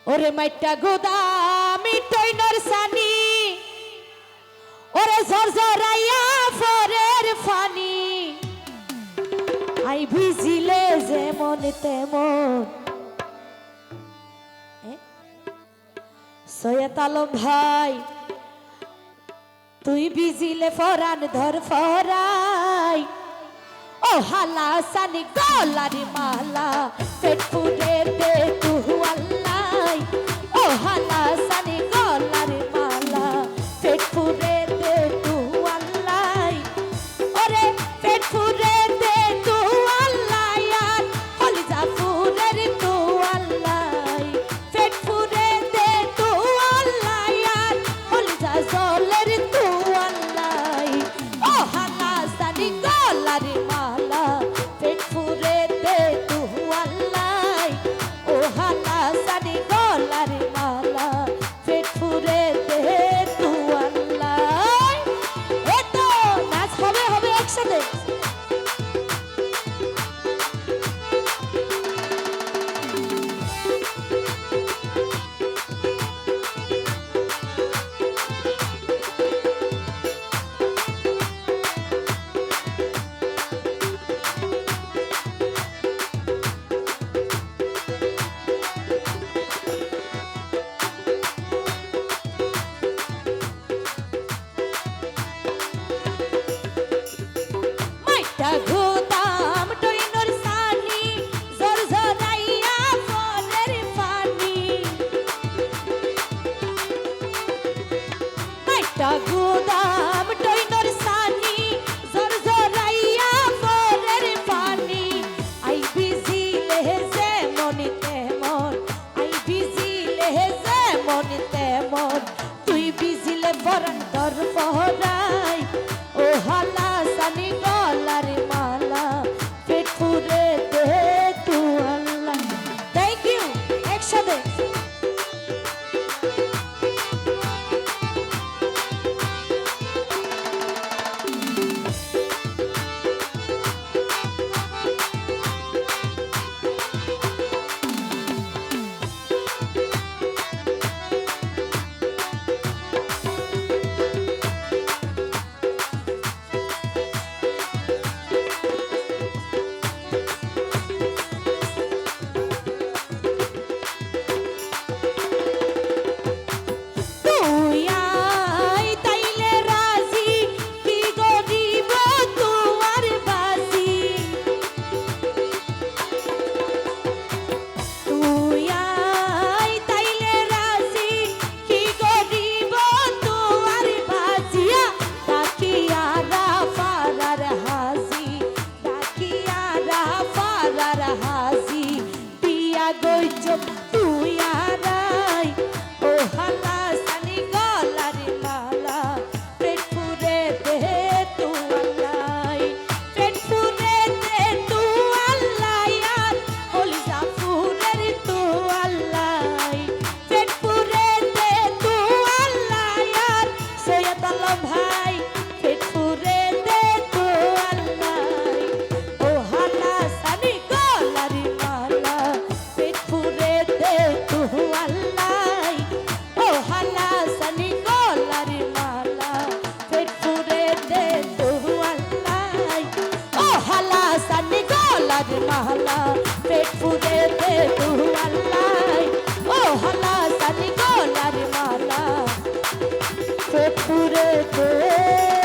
ওরে মাইটা গোদামি টইনর সানি ওরে ঝরঝরাইয়া ফরের funny I ভিজিলে যেমন তেমন সৈয়দ আলম ভাই তুই ভিজিলে ফরান ধর ফরাই ও হালা সানি গলারি মালা পেট ফুটে দে তু আল্লাহ ও হালা সানি গলারি মালা পেট ফুটে দে তু আল্লাহ ওরে পেট ফুটে দে তু আল্লাহ আর কলিজা ফুরের তু আল্লাহ পেট ফুটে দে তু আল্লাহ আর কলিজা জলের তু আল্লাহ ও হালা সানি গলারি মালা পেট ফুরে দে তু আল্লাহ ও হালা সানি গলারি মালা পেট ফুরে দে তু আল্লাহ এ তো নাচ হবে একসাথে গোদাম টইনর সানি ঝরঝরাইয়া ফলের পানি মাইটা গোদাম টইনর সানি ঝরঝরাইয়া ফলের পানি আই ভিজিলে যেমন তেমন আই ভিজিলে যেমন তেমন তুই ভিজিলে ফরান ধর ফরাই ও হালা সানি গলার মালা পেট ফুরে দে তু আল্লাহ থ্যাংক ইউ একসাথে তুই আরাই ও হালা সানি গলারি মালা পেট ফুরে দে তু আল্লাহ পেট ফুরে দে তু আল্লাহ আর কলিজা ফুরের তু আল্লাহ পেট ফুরে দে তু আল্লাহ আর সৈয়দ আলম ভাই পেট ফুরে দে তু আল্লাহ ও হালা সানি গলারি মালা পেট ফুরে দে তু আল্লাহ ও হালা সানি গলারি মালা পেট ফুরে দে তু আল্লাহ ও হালা সানি গলারি মালা পেট ফুরে দে তু আল্লাহ ও হালা সানি গলারি মালা পেট ফুরে দে